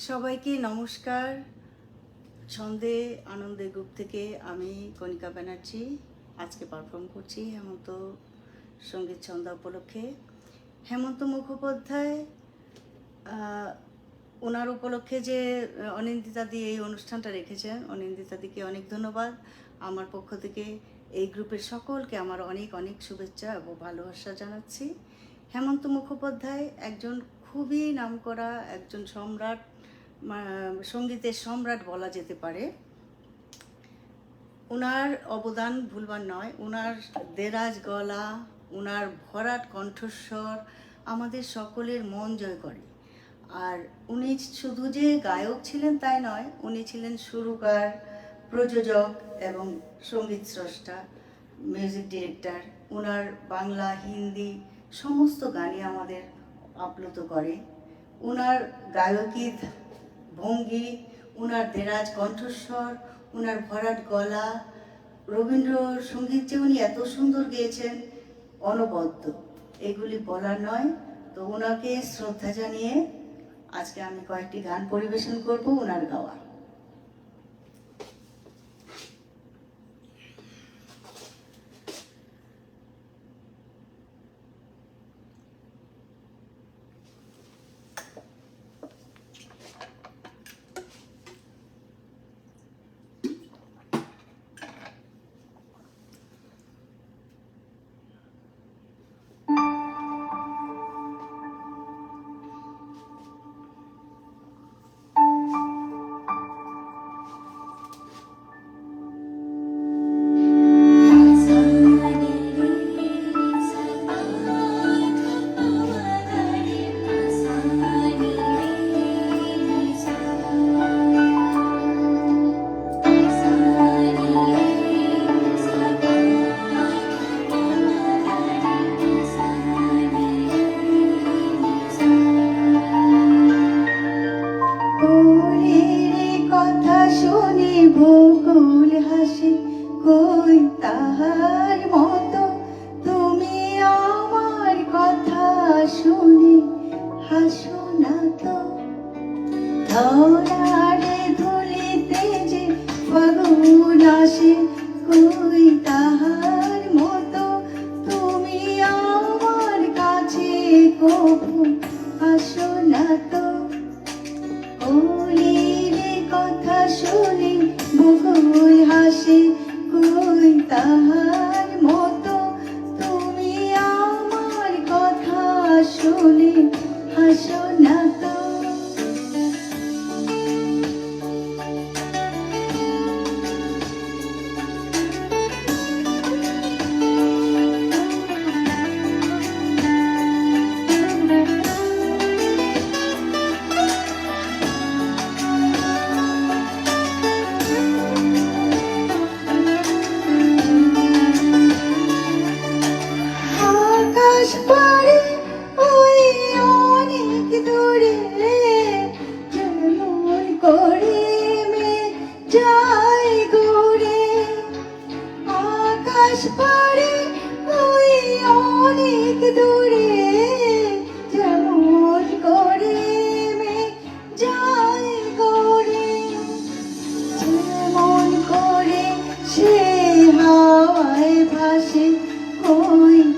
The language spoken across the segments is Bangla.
সবাইকে নমস্কার। ছন্দে আনন্দের গ্রুপ থেকে আমি কণিকা ব্যানার্জি আজকে পারফর্ম করছি হেমন্ত সঙ্গীত সন্ধ্যা উপলক্ষে। হেমন্ত মুখোপাধ্যায় ওনার উপলক্ষে যে অনিন্দিতাদি এই অনুষ্ঠানটা রেখেছেন, অনিন্দিতাদিকে অনেক ধন্যবাদ। আমার পক্ষ থেকে এই গ্রুপের সকলকে আমার অনেক অনেক শুভেচ্ছা এবং ভালোবাসা জানাচ্ছি। হেমন্ত মুখোপাধ্যায় একজন খুবই নামকরা একজন সম্রাট, সঙ্গীতের সম্রাট বলা যেতে পারে। ওনার অবদান ভুলবার নয়। ওনার দেরাজ গলা, ওনার ভরাট কণ্ঠস্বর আমাদের সকলের মন জয় করে। আর উনি শুধু যে গায়ক ছিলেন তাই নয়, উনি ছিলেন সুরকার, প্রযোজক এবং সঙ্গীত স্রষ্টা, মিউজিক ডিরেক্টর। ওনার বাংলা, হিন্দি সমস্ত গানই আমাদের আপ্লুত করে। ওনার গায়কীর ভঙ্গি, ওনার দেরাজ কণ্ঠস্বর, ওনার ভরাট গলা, রবীন্দ্রসঙ্গীত যে উনি এত সুন্দর গেয়েছেন অনবদ্য, এগুলি বলার নয়। তো ওনাকে শ্রদ্ধা জানিয়ে আজকে আমি কয়েকটি গান পরিবেশন করব ওনার গাওয়া। বকুল হাসি কই তাহার মতো, তুমি আমার কথা শুনে হাসো না তো। ধরারে ধুলিতে যে ফাগুন আসে কই তাহার মতো, তুমি আমার কাছে কবু আসো না তো। কথা শুনে বকুল হাসে কই তাহার মতো, তুমি আমার কথা শুনে হাসো না তো।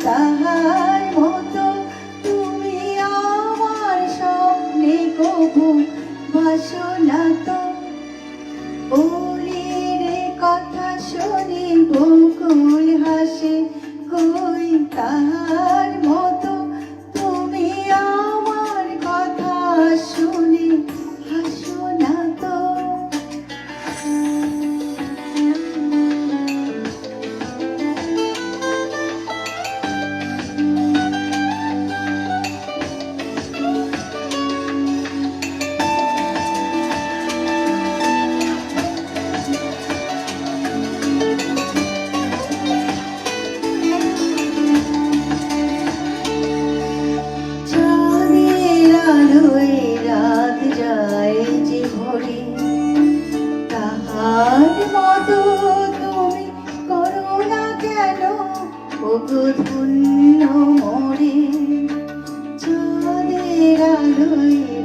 তাহার মতো তুমি আমার স্বপ্নে কবু ভাসো না তো। ওলির কথা শুনি বকুল হাসে কই তাহার মতো, তুমি আমার কথা শুনি হাসো না তো।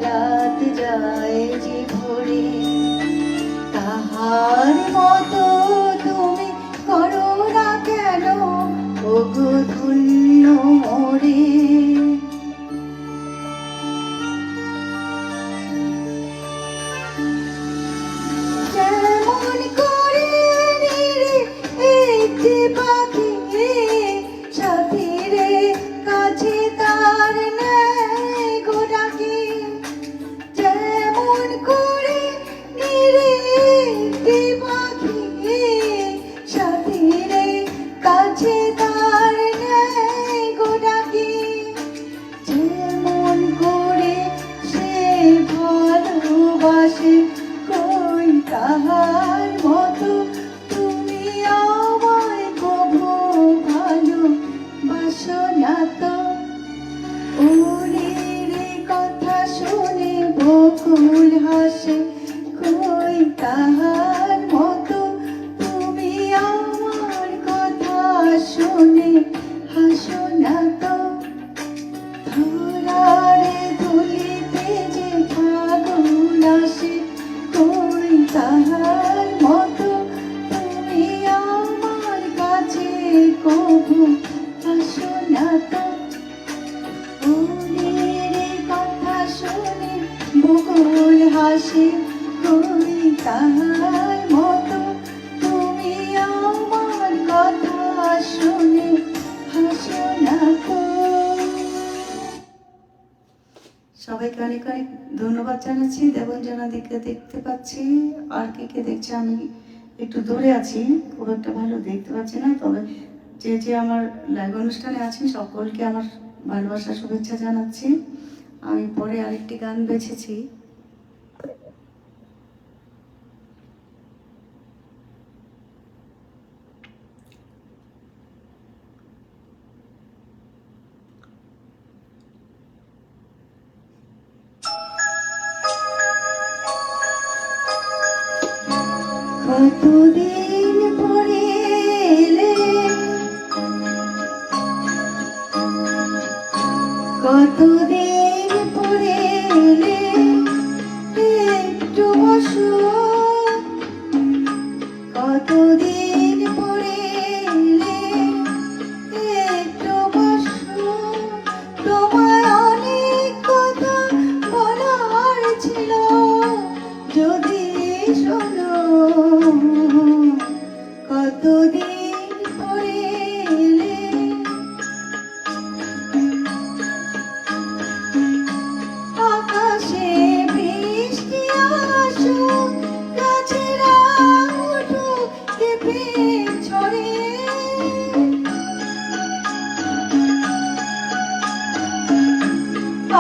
রাত যায় যে ভরে, তাহার মতো তুমি করো না কেন ওগো ধন্য মোরে। যেমন করে নিরে একটি পাখি সাথীরে কাছে তার নেয় গো ডাকি, যেমন করে নিরে একটি পাখি সাথীরে কাছে তার নেয় গো ডাকি, যেমন করে সে ভালোবাসে কই তাহার মতো তুমি আমায় কভু ভালোবাসো না তো। ওরের কথা শুনে বকুল হাসে কই তাহার মতো তুমি আমার কথা শুনে হাসো না তো। ধরারে ধুলিতে যে ফাগুন আসে কই তাহার মতো তুমি আমার কাছে কভু আসো না তো। ওরের কথা শুনে বকুল হাসে কই তাহার মতো তুমি আমার কথা শুনে হাসো না তো। সবাইকে অনেক অনেক ধন্যবাদ জানাচ্ছি। দেবঞ্জনাদিকে দেখতে পাচ্ছি, আর কে কে দেখছে আমি একটু দূরে আছি, খুব একটা ভালো দেখতে পাচ্ছি না। তবে যে যে আমার লাইভ অনুষ্ঠানে আছেন সকলকে আমার ভালোবাসা শুভেচ্ছা জানাচ্ছি। আমি পরে আরেকটি গান বেছেছি। কতদিন পরে এলে, কতদিন পরে এলে একটু বসো, কতদিন পরে এলে একটু বসো, তোমায় অনেক কথা বলার ছিল যদি শোনো। কতদিন পরে এলে, আকাশে বৃষ্টি আসুক গাছেরা উঠুক কেঁপে ঝরে,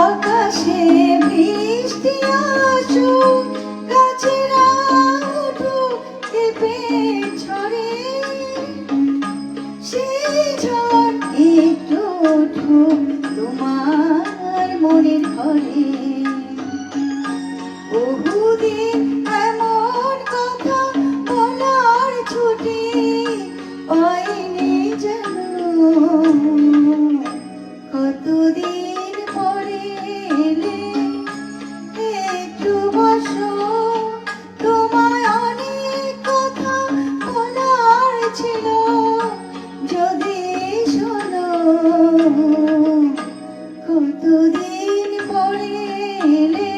আকাশে বৃষ্টি আসুক গাছেরা উঠুক কেঁপে ঝরে, সেই ঝড় একটু উঠুক তোমার মনের ঘরে। বহুদিন এমন কথা বলার ছুটি পাইনি যেন, কতদিন পরে এলে একটু বসো, তোমায় অনেক কথা বলার ছিল যদি শোনো। কতদিন পরে এলে,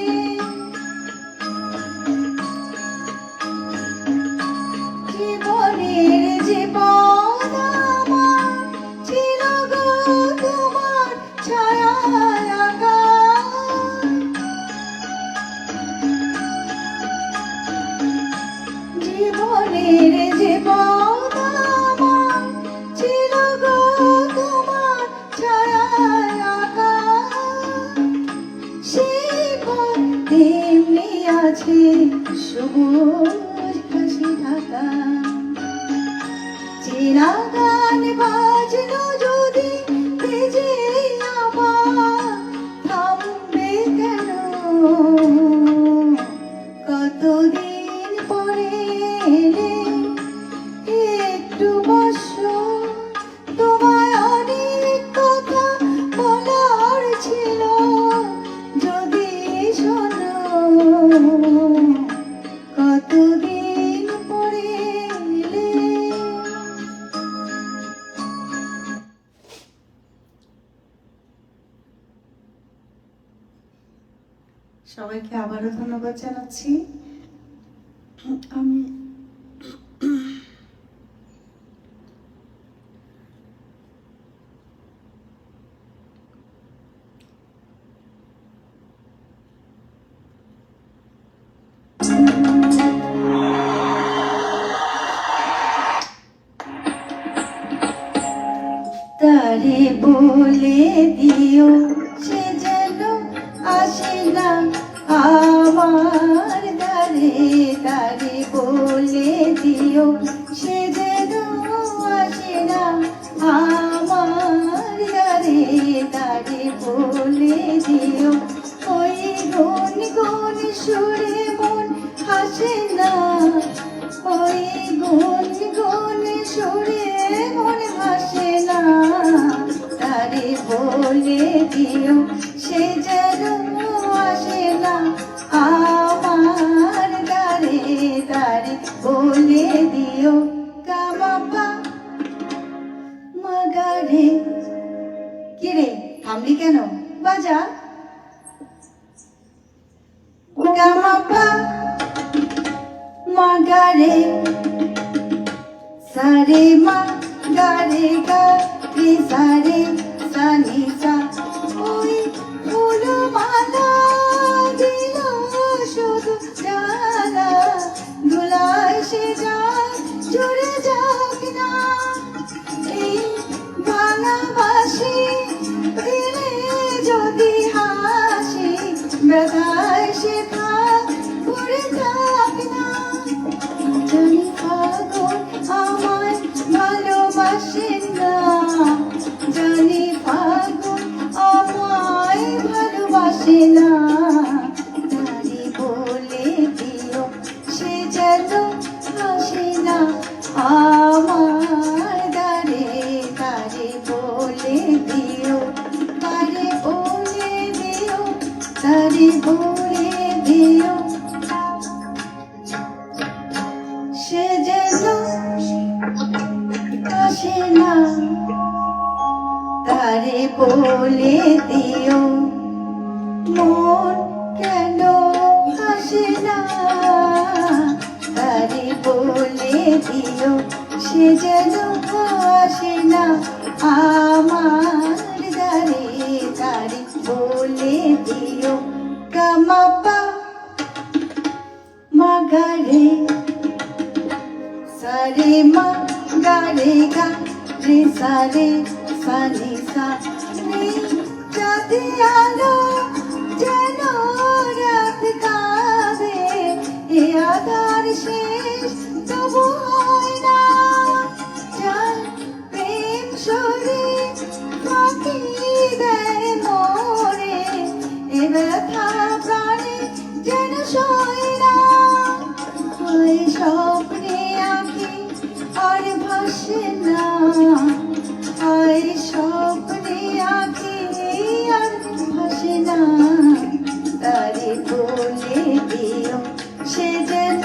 জীবনের যে পথ আমার ছিল গো তোমার ছায়ায় আঁকা, জীবনের যে পথ আমার ছিল গো তোমার ছায়ায় আঁকা, সেই পথ তেমনি আছে সবুজ ঘাসে ঢাকা। চেনা গান বাজলো যদি বেজে আবার থামবে কেন, কতদিন পরে এলে একটু বসো, তোমায় অনেক কথা বলার ছিল যদি সবাইকে আবারও ধন্যবাদ জানাচ্ছি। আমি তারে বলে দিও সে যেন আসে না আমার দ্বারে, তারে বলে দিও সে যেন আসে না আমার দ্বারে, তারে বলে দিও ওই গুন গুন সুরে মন হাসে না, ওই গুন গুন সুরে মন হাসে না, তারে বলে দিও সে যেন আসে না আমার দ্বারে, তারে বলে দিও কামাপা মাগারে। কিরে থামলি কেন? বাজা গামাপা মাগারে সারে মা গারে গা রে সারে সানি সা, ওই ফুলো মালা দিল শুধু জ্বালা, ধুলায় সে যায় জুড়ে যাক না এই ভাঙাবাসি, দিলে যদি হাসি ব্যথায় সে থাক ঘুরে যাক না। জানি ফাগুন আমায় ভালোবাসে না, জানি ফাগুন আমায় ভালোবাসে না, তারে বলে দিও সে যেন আসে না আমার দ্বারে, তারে বলে দিও, তারে বলে দিও, তারে বলে দিও সে যেন আসে না, তারে বলে দিও মন কেন আসে না, তারে বলে দিও সে যেন আসে না আমার দ্বারে, তারে বলে দিও কামাপা মাগারে সারে মা গারে গা রে সারে সানি সা, যদি আলো যেন রাত কাঁদে এ আধার শেষ তবু হয় না, যার প্রেম সরে ফাঁকি দেয় মোরে এ ব্যথা প্রাণে যেন সয় না, ওই স্বপ্নে আঁকি আর ভাসে না, ওই স্বপ্নে আঁকি আর ভাসে না, তারে বলে দিও সে যেন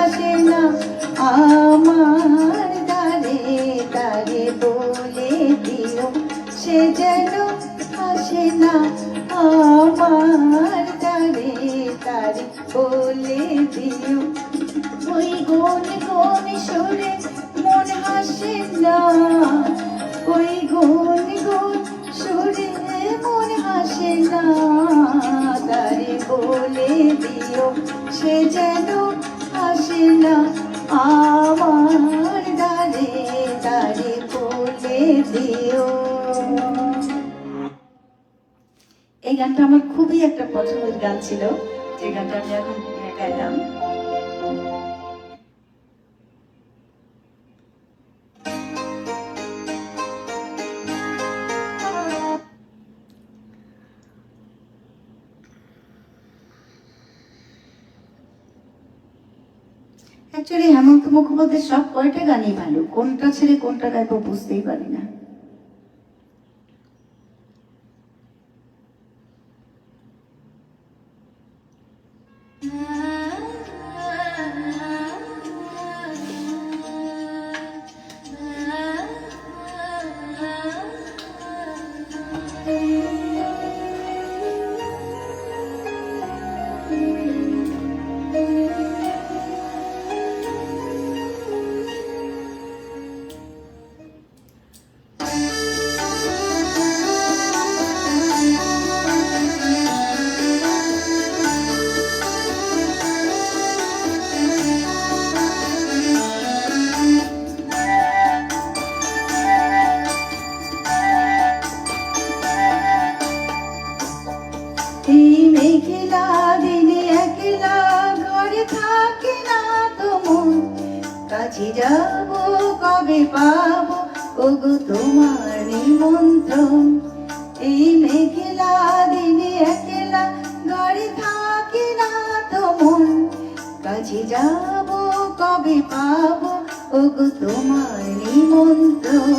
আসে না আমার দ্বারে, তারে বলে দিও সে যেন আসে না আমার দ্বারে, তারে বলে দিও ওই গুন গুন সুরে মন হাসে না, ওই গুন গুন সুরে মন হাসে না, তারে বলে দিও সে যেন আসে না আমার দ্বারে, তারে বলে দিও। এই গানটা আমার খুবই একটা পছন্দের গান ছিল, যে গানটা আমি এখন গাইলাম। অ্যাকচুয়ালি হেমন্ত মুখোপাধ্যায়ের সব কয়টা গানই ভালো, কোনটা ছেড়ে কোনটা গাইবো বুঝতেই পারি না। মেঘলা দিনে একলা ঘরে থাকে না তো মন, কাছে যাব কবে পাবো ওগো তোমার নিমন্ত্রণ। এই মেঘলা দিনে একলা ঘরে থাকে না তো মন, কাছে যাব কবে পাবো ওগো তোমার নিমন্ত্রণ।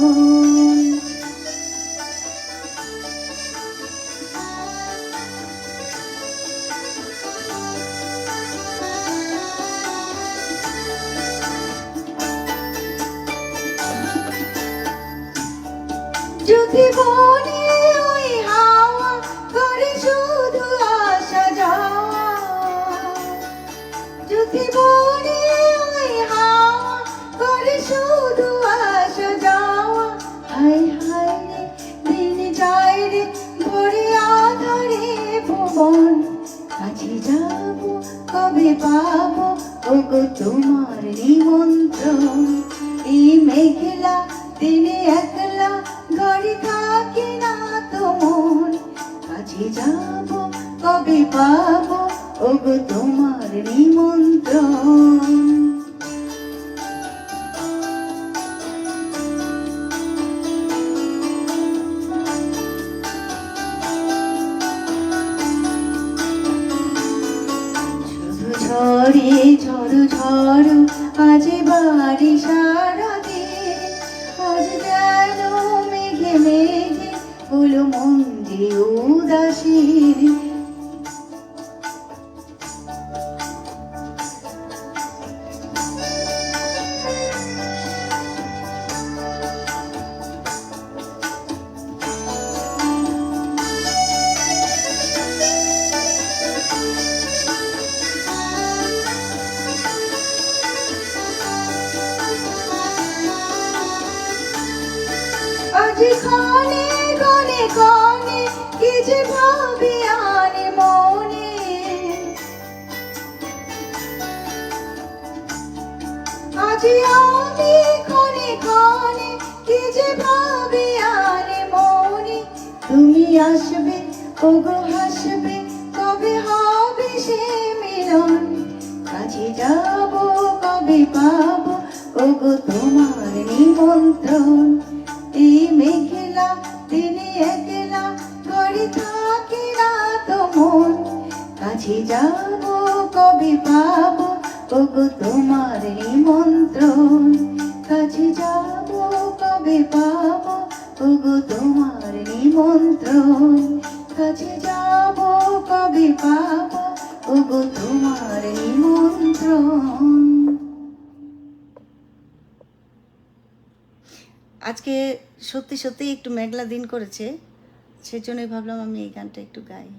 যদি বনে ওই হাওয়া করে শুধু আসা যাওয়া, যদি বনে ওই হাওয়া করে শুধু আসা যাওয়া, হায় হায় রে দিন যায় রে ভরে আধারে ভুবন, কাছে যাব কবে পাবো ওগো তোমার নিমন্ত্রণ। এই মেঘলা দিনে একলা ঘরে থাকে না তো মন, কাছে যাব কবে পাবো ওগো তোমার নিমন্ত্রণ। শুধু ঝড়ে ঝড় ঝড় আজ বাড়ি সারা দিন, আজ যেন মেঘে মেঘে হলো মন যে উদাসীন। আজ ক্ষণে ক্ষণে ক্ষণে কি যে ভাবি আনে মনে, আজ আমি ক্ষণে ক্ষণে কি যে ভাবি আনে মনে। তুমি আসবে ওগো হাসবে কবে হবে সে মিলন, কাছে যাব কবে পাবো ওগো তোমার নিমন্ত্রণ। এই মেঘলা দিনে একলা ঘরে থাকে না তো মন, কাছে যাব কবে পাবো ওগো তোমার নিমন্ত্রণ। কাছে যাব কবে পাবো ওগো তোমার নিমন্ত্রণ, কাছে যাব কবে পাবো ওগো তোমার নিমন্ত্রণ। আজকে সত্যি সত্যি একটু মেঘলা দিন করেছে, সেজন্যই ভাবলাম আমি এই গানটা একটু গাই।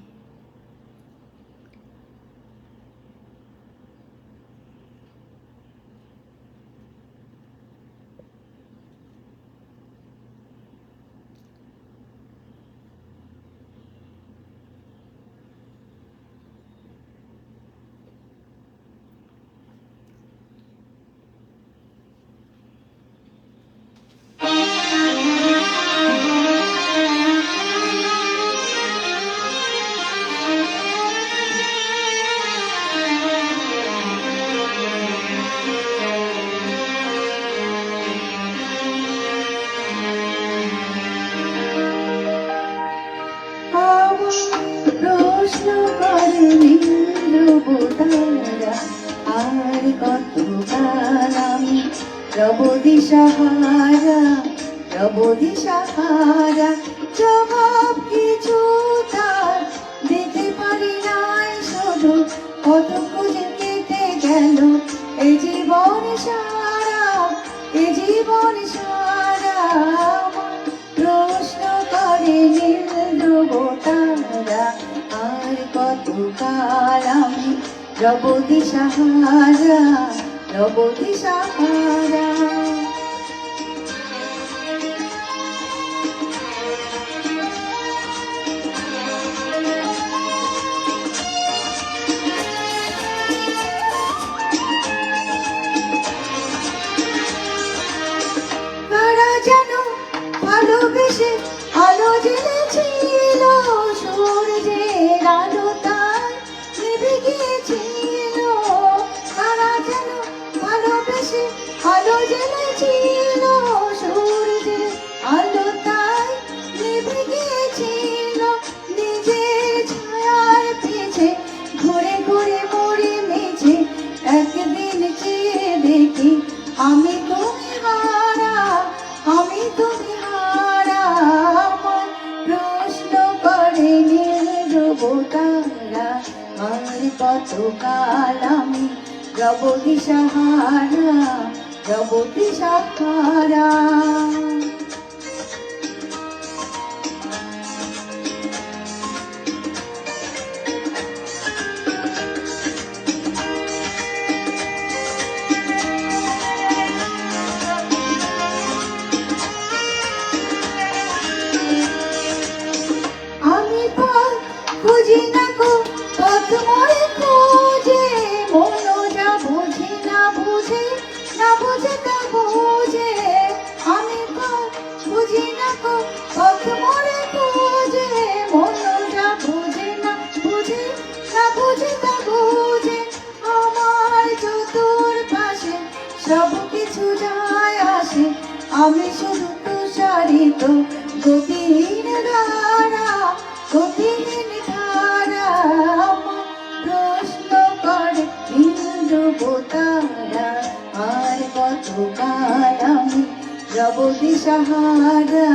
প্রশ্ন করে নীলবতারা, আর কত কাল আমি রব দিশাহারা, রব দিশাহারা। জবাব কিছু তার দিতে পারি নাই, শুধু কত খুঁজে কেটে গেল এই জীবন সারা, এই জীবন সারা। প্রশ্ন করে নীলবতারা, আর কত কাল আমি রব দিশাহারা, রব দিশাহারা। তারা যেন ভালোবেসে আলো জ্বেলেছিল, সূর্যের আলো তার আর কত কাল আমি রব দিশাহারা, রব দিশাহারা। বুঝি না গো পথ মোরে খোঁজে, মনো যা বুঝি না বুঝে, না বুঝে তা বুঝে। আমি বুঝি না গো পথ মোরে খোঁজে, মনো যা বুঝে না বুঝে, না বুঝে তা বুঝে। আমার চতুর পাশে সব কিছু যায় আসে, আমি শুধু তুষারিত গতিহীন ধারা, গতিহীন ধারা। প্রশ্ন করে ইন্দ্রবতারা, আর কত কাল আমি রব দিশাহারা,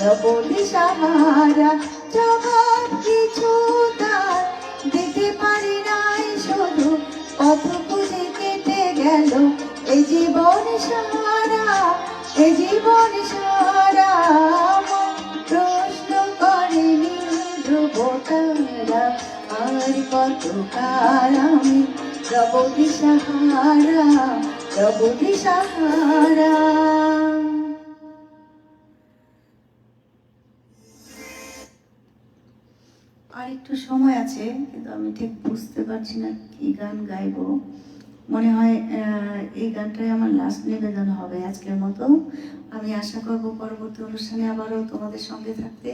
রব দিশাহারা। জবাব কিছু তার দিতে পারি নাই, শুধু পথ খুঁজে কেটে গেল এই জীবন সারা, এই জীবন সারা। প্রশ্ন করে ধ্রুবতারা, আর কত কাল আমি রব দিশাহারা, রব দিশাহারা। আর একটু সময় আছে, কিন্তু আমি ঠিক বুঝতে পারছি না কি গান গাইবো। মনে হয় এই গানটাই আমার লাস্ট নিবেদন হবে আজকের মতো। আমি আশা করব পরবর্তী অনুষ্ঠানে আবারও তোমাদের সঙ্গে থাকতে।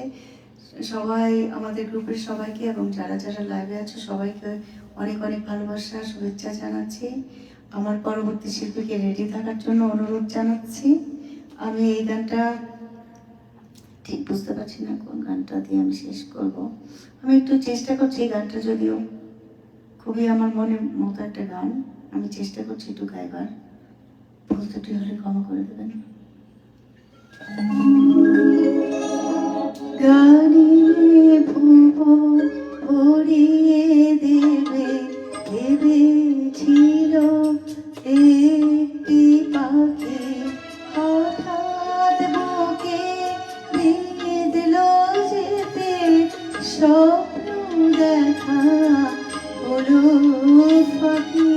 সবাই, আমাদের গ্রুপের সবাইকে এবং যারা যারা লাইভে আছে সবাইকে অনেক অনেক ভালোবাসা, শুভেচ্ছা জানাচ্ছি। আমার পরবর্তী শিল্পীকে রেডি থাকার জন্য অনুরোধ জানাচ্ছি। আমি এই গানটা ঠিক বুঝতে পারছি না কোন গানটা দিয়ে আমি শেষ করব। আমি একটু চেষ্টা করছি, এই গানটা যদিও খুবই আমার মনের মতো একটা গান, আমি চেষ্টা করছি একটু গাইবার। ভুল ত্রুটি হলে ক্ষমা করে দেবেন। গানে ভুবন ভরিয়ে দেবে ভেবেছিল একটি পাখি, হঠাৎ বুকে বেঁধল যেতে স্বপ্ন দেখা হলো ফাঁকি।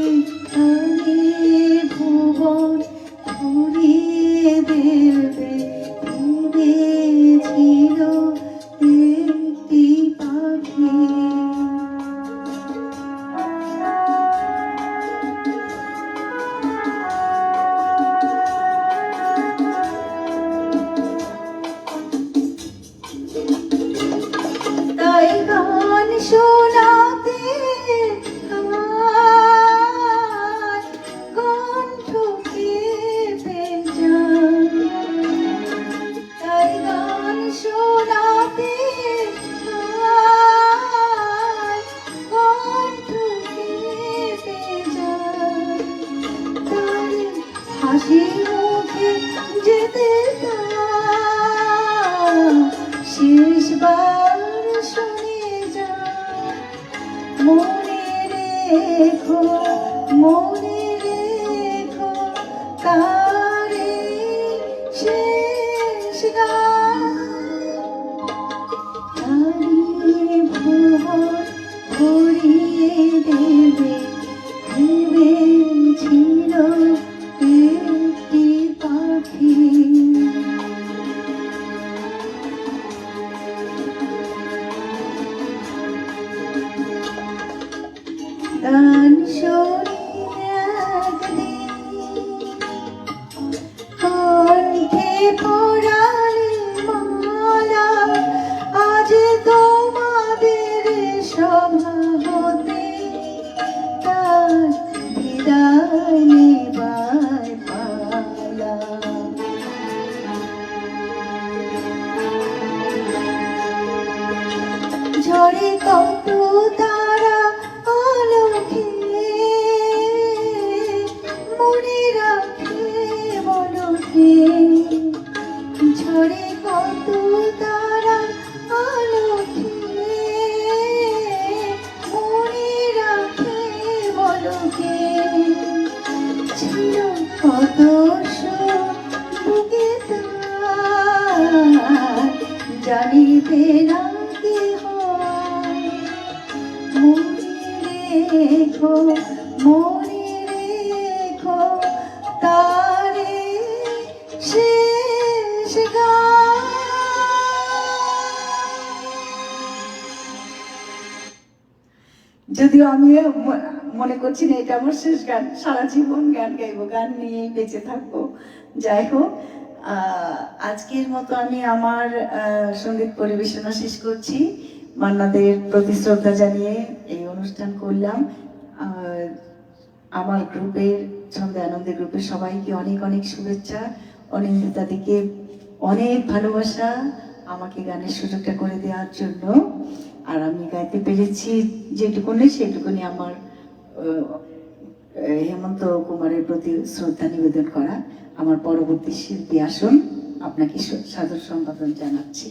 গানে ভুবন ভরিয়ে দেবে ভেবেছিল একটি পাখি। তাই গান শোনাতে আমার কণ্ঠ কেঁপে যায়, তাই গান শোনাতে আমার কণ্ঠ কেঁপে যায়। তাই হাসি মুখে যেতে শেষবার শুনে যা, মনে রেখো, মনে রেখো তারে শেষ গান। গানে ভুবন ভরিয়ে দেবে ভেবেছিল একটি পাখি। গান শুনিয়ে একদিন কণ্ঠে পরালে মালা, আজ তোমাদের সভা হতে তার বিদায় নেবার পালা। ঝড়ে কত তারা আলোকে মনে রাখে বলকে, রেখো, মনে রেখো তারে শেষ গান। যদিও আমি মনে করছি না এটা আমার শেষ গান, সারা জীবন গান গাইবো, গান নিয়েই বেঁচে থাকবো। যাই হোক, আজকের মতো আমি আমার সঙ্গীত পরিবেশনা শেষ করছি। মান্নাদের প্রতি শ্রদ্ধা জানিয়ে এই অনুষ্ঠান করলাম। আমার গ্রুপের, ছন্দে আনন্দের গ্রুপের সবাইকে অনেক অনেক শুভেচ্ছা। অনিন্দিতা দিকে অনেক ভালোবাসা আমাকে গানের সুযোগটা করে দেওয়ার জন্য। আর আমি গাইতে পেরেছি যেটুকুনি, সেটুকুনি আমার হেমন্ত কুমারের প্রতি শ্রদ্ধা নিবেদন করা। আমার পরবর্তী শিল্পী আসুন, আপনাকে সাদর সম্বোধন জানাচ্ছি।